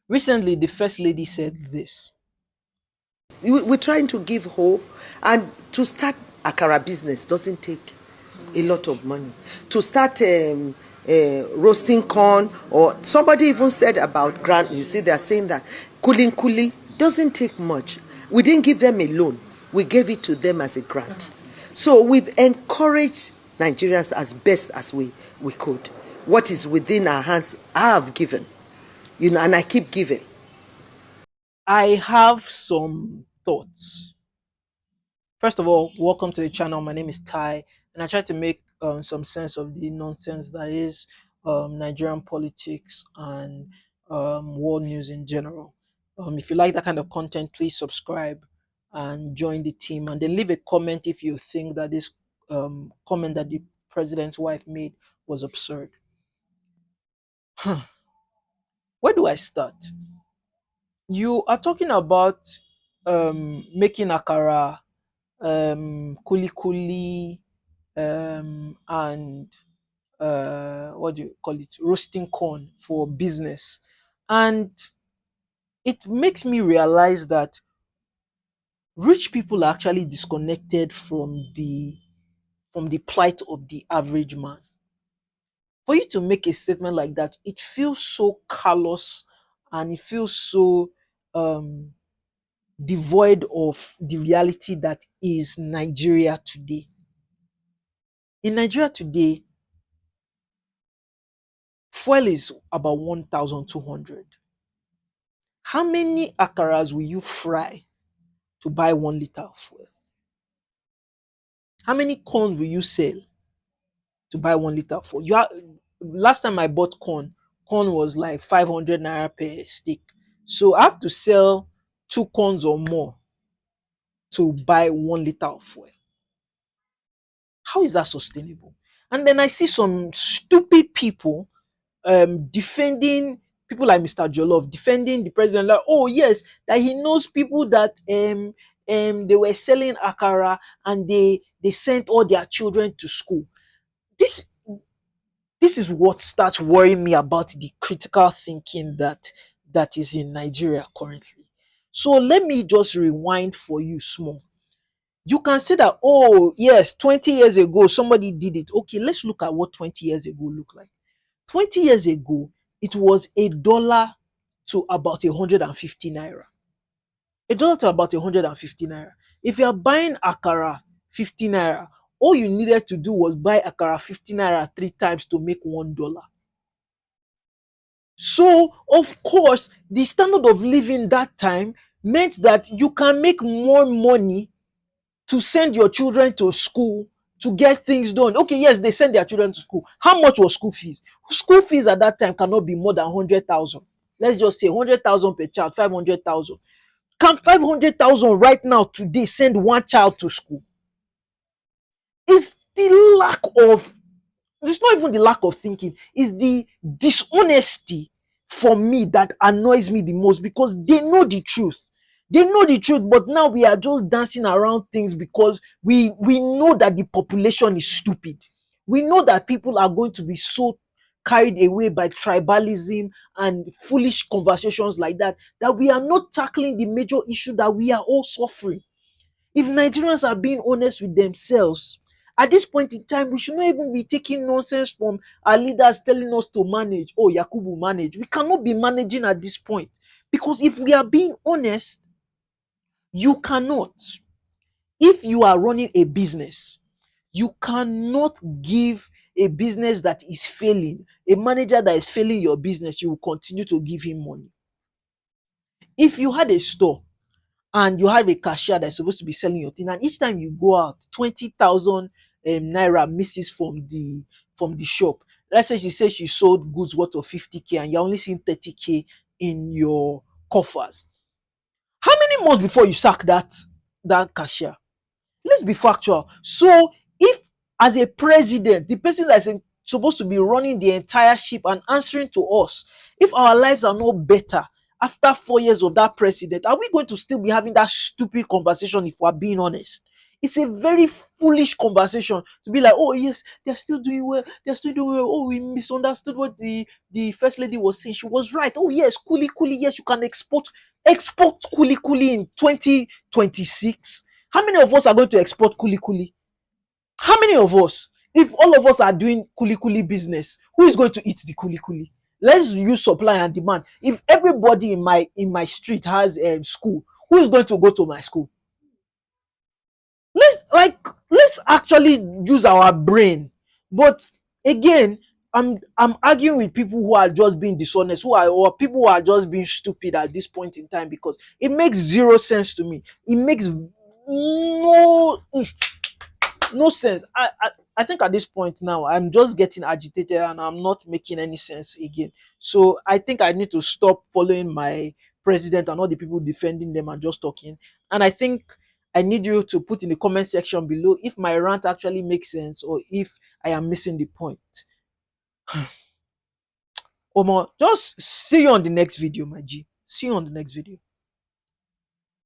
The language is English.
Recently, the First Lady said this. We're trying to give hope, and to start Akara business doesn't take a lot of money. To start roasting corn, or somebody even said about grant, you see, they're saying that Kulikuli doesn't take much. We didn't give them a loan, we gave it to them as a grant. So we've encouraged Nigerians as best as we could. What is within our hands, I have given, and I keep giving. I have some thoughts. First of all, welcome to the channel. My name is Ty, and I try to make some sense of the nonsense that is Nigerian politics and world news in general. If you like that kind of content, please subscribe and join the team, and then leave a comment if you think that this comment that the president's wife made was absurd. Where do I start? You are talking about making akara, kulikuli, and what do you call it, roasting corn for business, and it makes me realize that rich people are actually disconnected from the plight of the average man. For you to make a statement like that, it feels so callous, and it feels so um devoid of the reality that is Nigeria today. In Nigeria today, fuel is about 1,200. How many akaras will you fry to buy 1 liter of fuel? How many corn will you sell to buy 1 liter of fuel? Last time I bought corn was like 500 naira per stick. So I have to sell two corns or more to buy 1 liter of fuel. How is that sustainable? And then I see some stupid people defending people like Mr. Jollof, defending the president, like, oh yes, that he knows people that they were selling akara, and they sent all their children to school. This this is what starts worrying me about the critical thinking that is in Nigeria currently. So let me just rewind for you small. You can say that, oh yes, 20 years ago somebody did it. Okay, let's look at what 20 years ago looked like. 20 years ago, it was $1 to about 150 naira. $1 to about 150 naira. If you are buying akara 50 naira, all you needed to do was buy akara 50 naira 3 times to make $1. So, of course, the standard of living that time meant that you can make more money to send your children to school to get things done. Okay, yes, they send their children to school. How much was school fees? School fees at that time cannot be more than 100,000. Let's just say 100,000 per child, 500,000. Can 500,000 right now today send one child to school? It's the lack of, it's not even the lack of thinking, it's the dishonesty for me that annoys me the most, because they know the truth. They know the truth, but now we are just dancing around things because we know that the population is stupid. We know that people are going to be so carried away by tribalism and foolish conversations like that, that we are not tackling the major issue that we are all suffering. If Nigerians are being honest with themselves, at this point in time, we should not even be taking nonsense from our leaders telling us to manage. Oh, Yakubu, manage. We cannot be managing at this point. Because if we are being honest, you cannot. If you are running a business, you cannot give a business that is failing, a manager that is failing your business, you will continue to give him money. If you had a store and you have a cashier that's supposed to be selling your thing, and each time you go out, 20,000 naira misses from the shop. Let's say she says she sold goods worth of 50k, and you're only seeing 30k in your coffers. How many months before you sack that cashier? Let's be factual. So if, as a president, the person that's supposed to be running the entire ship and answering to us, if our lives are no better after 4 years of that president, are we going to still be having that stupid conversation? If we're being honest, It's a very foolish conversation to be like, oh yes, they're still doing well, they're still doing well. Oh, we misunderstood what the first lady was saying. She was right. Oh yes, Kulikuli, yes, you can export Kulikuli in 2026. How many of us are going to export Kulikuli? How many of us? If all of us are doing Kulikuli business, who is going to eat the Kulikuli? Let's use supply and demand. If everybody in my street has a school, who is going to go to my school? Let's actually use our brain. But again, I'm arguing with people who are just being dishonest, or people who are just being stupid at this point in time, because it makes zero sense to me. It makes no sense. I think at this point now, I'm just getting agitated and I'm not making any sense again. So I think I need to stop following my president and all the people defending them and just talking. And I think I need you to put in the comment section below if my rant actually makes sense or if I am missing the point. Omo, just see you on the next video, my G. See you on the next video.